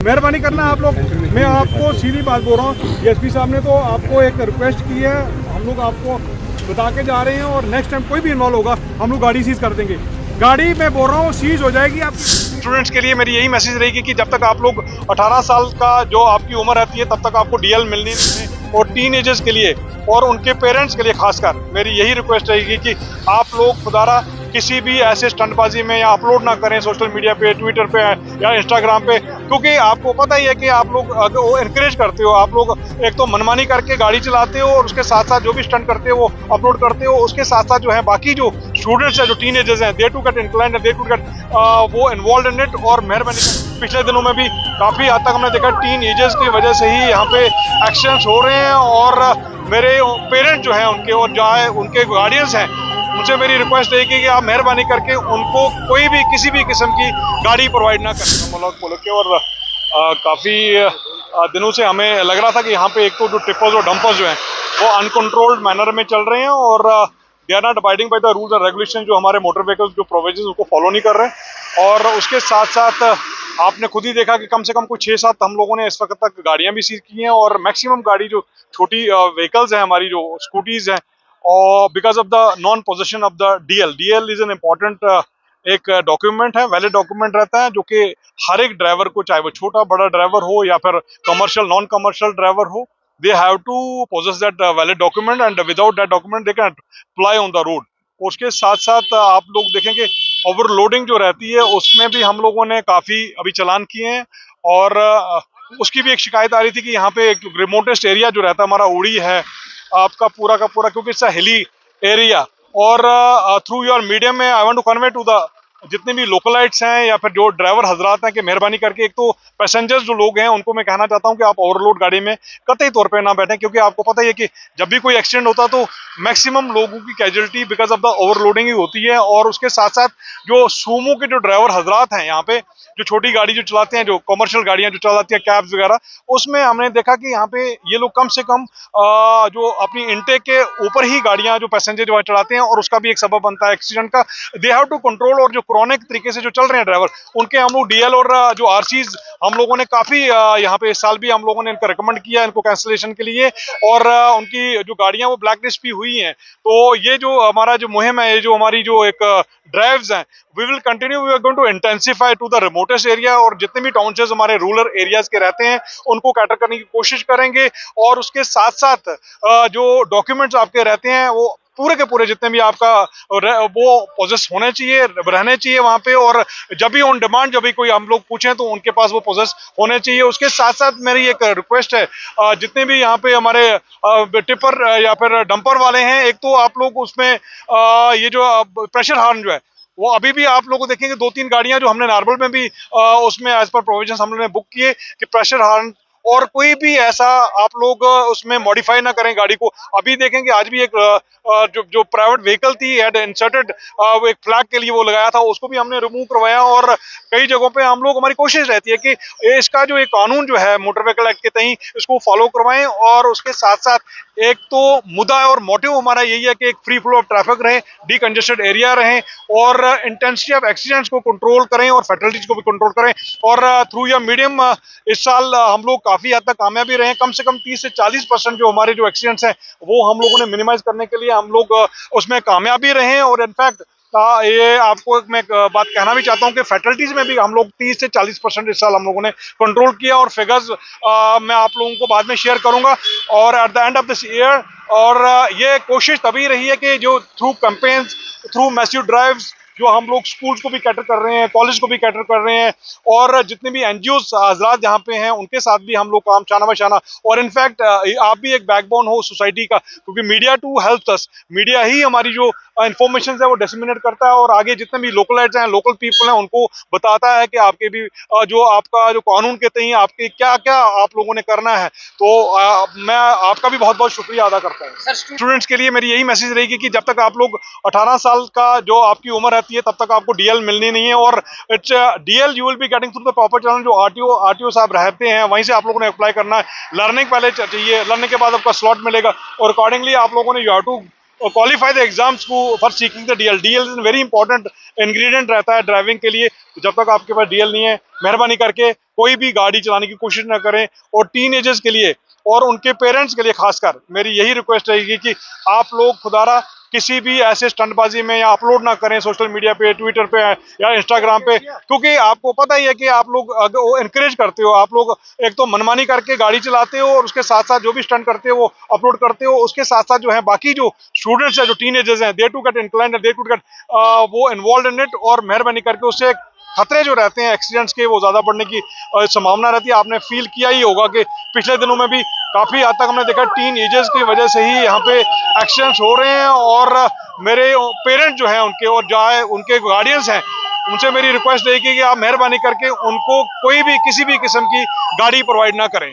मेहरबानी करना आप लोग, मैं आपको सीधी बात बोल रहा हूँ। एसपी साहब ने तो आपको एक रिक्वेस्ट की है, हम लोग आपको बता के जा रहे हैं और नेक्स्ट टाइम कोई भी इन्वॉल्व होगा हम लोग गाड़ी सीज कर देंगे। गाड़ी मैं बोल रहा हूँ सीज हो जाएगी। आप स्टूडेंट्स के लिए मेरी यही मैसेज रहेगी कि जब तक आप लोग 18 साल का जो आपकी उम्र रहती है तब तक आपको डीएल मिलनी नहीं है। और टीनेजर्स के लिए और उनके पेरेंट्स के लिए खासकर मेरी यही रिक्वेस्ट रहेगी कि आप लोग खुदारा किसी भी ऐसे स्टंटबाजी में या अपलोड ना करें सोशल मीडिया पे, ट्विटर पे या इंस्टाग्राम पे, क्योंकि आपको पता ही है कि आप लोग वो इनकरेज करते हो। आप लोग एक तो मनमानी करके गाड़ी चलाते हो और उसके साथ साथ जो भी स्टंट करते हो वो अपलोड करते हो। उसके साथ साथ जो है बाकी जो स्टूडेंट्स हैं, जो टीनेजर्स हैं, they to get inclined, they to get वो इन्वॉल्व इन इट। और मेहरबानी पिछले दिनों में भी काफ़ी हद तक हमने देखा टीनेजर्स की वजह से ही यहाँ पे एक्सीडेंट्स हो रहे हैं। और मेरे पेरेंट्स जो हैं उनके और जो है उनके गार्डियंस हैं, उनसे मेरी रिक्वेस्ट है कि आप मेहरबानी करके उनको कोई भी किसी भी किस्म की गाड़ी प्रोवाइड ना करें बोल के। और काफ़ी दिनों से हमें लग रहा था कि यहाँ पे एक तो जो टिपर्स और डंपर्स जो हैं वो अनकंट्रोल्ड मैनर में चल रहे हैं और they are not abiding by the rules and regulation, जो हमारे मोटर व्हीकल्स जो प्रोविजंस उसको फॉलो नहीं कर रहे हैं। और उसके साथ साथ आपने खुद ही देखा कि कम से कम कुछ 6-7 हम लोगों ने इस वक्त तक गाड़ियाँ भी सीज की हैं। और मैक्सिमम गाड़ी जो छोटी व्हीकल्स हैं, हमारी जो स्कूटीज़ हैं, और because of the non possession of the DL is an important एक डॉक्यूमेंट है, वैलिड डॉक्यूमेंट रहता है जो कि हर एक ड्राइवर को, चाहे वो छोटा बड़ा ड्राइवर हो या फिर कमर्शियल नॉन कमर्शियल ड्राइवर हो, they have to possess that valid document and without that document they can apply on the road. उसके साथ साथ आप लोग देखेंगे ओवरलोडिंग जो रहती है उसमें भी हम लोगों ने काफ़ी अभी चालान किए हैं। और उसकी भी एक शिकायत आ रही थी कि यहाँ पे एक रिमोटेस्ट एरिया जो रहता है हमारा उड़ी है आपका पूरा का पूरा, क्योंकि इट्स अ हिली एरिया। और थ्रू योर मीडियम में I want to convey to the जितने भी लोकलाइट्स हैं या फिर जो ड्राइवर हजरात हैं कि मेहरबानी करके, एक तो पैसेंजर्स जो लोग हैं उनको मैं कहना चाहता हूं कि आप ओवरलोड गाड़ी में कतई तौर पे ना बैठें, क्योंकि आपको पता ही है कि जब भी कोई एक्सीडेंट होता है तो मैक्सिमम लोगों की casualty because of the overloading ही होती है। और उसके साथ साथ जो सूमो के जो ड्राइवर हजरात हैं यहाँ पे, जो छोटी गाड़ी जो चलाते हैं, जो कमर्शियल गाड़ियां जो चलाती हैं, कैब्स वगैरह, उसमें हमने देखा कि यहाँ पे ये लोग कम से कम जो अपनी इनटेक के ऊपर ही गाड़ियां जो पैसेंजर जो चलाते हैं, और उसका भी एक सबब बनता है एक्सीडेंट का। They have to control. और जो क्रॉनिक तरीके से जो चल रहे हैं ड्राइवर, उनके हम लोग डीएल और जो आरसीज हम लोगों ने काफी यहाँ पे इस साल भी हम लोगों ने इनको रिकमेंड किया इनको कैंसिलेशन के लिए। और उनकी जो गाड़ियां वो ब्लैक लिस्ट भी हुई हैं। तो ये जो हमारा जो मुहिम है, ये जो हमारी जो एक ड्राइव्स हैं, we will continue, we are going to intensify to the remotest area. और जितने भी टाउनशिप्स हमारे रूरल एरियाज के रहते हैं उनको कैटर करने की कोशिश करेंगे। और उसके साथ साथ जो डॉक्यूमेंट्स आपके रहते हैं वो पूरे के पूरे जितने भी आपका वो पोजेस होने चाहिए, रहने चाहिए वहाँ पे। और जब भी ऑन डिमांड जब भी कोई हम लोग पूछें तो उनके पास वो पोजेस होने चाहिए। उसके साथ साथ मेरी एक रिक्वेस्ट है, जितने भी यहाँ पे हमारे टिपर या फिर डंपर वाले हैं, एक तो आप लोग उसमें ये जो प्रेशर हार्न जो है वो अभी भी आप लोगों को देखेंगे 2-3 गाड़ियां जो हमने नॉर्मल में भी उसमें एज पर प्रोविजन हम लोगों ने बुक किए कि प्रेशर हार्न और कोई भी ऐसा आप लोग उसमें मॉडिफाई ना करें गाड़ी को। अभी देखेंगे आज भी एक जो प्राइवेट व्हीकल थी हैड इंसर्टेड वो एक फ्लैग के लिए वो लगाया था, उसको भी हमने रिमूव करवाया। और कई जगहों पे हम लोग, हमारी कोशिश रहती है कि इसका जो एक कानून जो है मोटर व्हीकल एक्ट के तहत इसको फॉलो करवाएं। और उसके साथ साथ एक तो मुद्दा और मोटिव हमारा यही है कि एक फ्री फ्लो ऑफ ट्रैफिक रहे, डीकंजेस्टेड एरिया रहे, और इंटेंसिटी ऑफ एक्सीडेंट्स को कंट्रोल करें और फैटलिटीज को भी कंट्रोल करें। और थ्रू योर मीडियम इस साल हम लोग काफी हद तक कामयाबी रहे। कम से कम 30 से 40% जो हमारे जो एक्सीडेंट्स हैं वो हम लोगों ने मिनिमाइज करने के लिए हम लोग उसमें कामयाबी रहे। और इनफैक्ट ये आपको मैं एक बात कहना भी चाहता हूँ कि फैटलिटीज में भी हम लोग 30 से 40% इस साल हम लोगों ने कंट्रोल किया। और फिगर्स मैं आप लोगों को बाद में शेयर करूंगा। और at the end of this year, और ये कोशिश तभी रही है कि जो through campaigns, through massive drives, जो हम लोग स्कूल्स को भी कैटर कर रहे हैं, कॉलेज को भी कैटर कर रहे हैं, और जितने भी एनजीओज हजरात जहाँ पे हैं उनके साथ भी हम लोग काम शाना बशाना। और इनफैक्ट आप भी एक बैकबोन हो सोसाइटी का, क्योंकि media to help us, media ही हमारी जो इन्फॉर्मेशन है वो डिसमिनेट करता है और आगे जितने भी लोकलाइट्स हैं, लोकल पीपल हैं, उनको बताता है कि आपके भी जो आपका जो कानून के तहत आपके क्या क्या आप लोगों ने करना है। तो मैं आपका भी बहुत बहुत शुक्रिया अदा करता हूँ। स्टूडेंट्स के लिए मेरी यही मैसेज रहेगी कि जब तक आप लोग 18 साल का जो आपकी उम्र रहती है तब तक आपको डीएल मिलनी नहीं है। और it's DL you will be getting through the proper channel, जो आरटीओ साहब रहते हैं वहीं से आप लोगों ने अप्लाई करना है। लर्निंग पहले चाहिए, लर्निंग के बाद आपका स्लॉट मिलेगा और अकॉर्डिंगली आप लोगों ने you have to qualify the exams for seeking the DL. DL is a very important ingredient रहता है ड्राइविंग के लिए। जब तक आपके पास DL नहीं है, मेहरबानी करके कोई भी गाड़ी चलाने की कोशिश ना करें। और टीनेजर्स के लिए और उनके पेरेंट्स के लिए खासकर मेरी यही रिक्वेस्ट रहेगी कि आप लोग खुदारा किसी भी ऐसे स्टंटबाजी में या अपलोड ना करें सोशल मीडिया पे, ट्विटर पे या इंस्टाग्राम पे, क्योंकि आपको पता ही है कि आप लोग वो इनकरेज करते हो। आप लोग एक तो मनमानी करके गाड़ी चलाते हो और उसके साथ साथ जो भी स्टंट करते हो वो अपलोड करते हो। उसके साथ साथ जो है बाकी जो स्टूडेंट्स हैं, जो टीनेजर्स हैं, they to get inclined, they to get वो इन्वॉल्व इन इट। और मेहरबानी करके उससे खतरे जो रहते हैं एक्सीडेंट्स के, वो ज्यादा बढ़ने की संभावना रहती है। आपने फील किया ही होगा कि पिछले दिनों में भी काफी हद तक हमने देखा टीन एजर्स की वजह से ही यहाँ पे एक्सीडेंट्स हो रहे हैं। और मेरे पेरेंट्स जो हैं उनके और जो उनके गार्डियंस हैं, उनसे मेरी रिक्वेस्ट रहेगी कि आप मेहरबानी करके उनको कोई भी किसी भी किस्म की गाड़ी प्रोवाइड ना करें।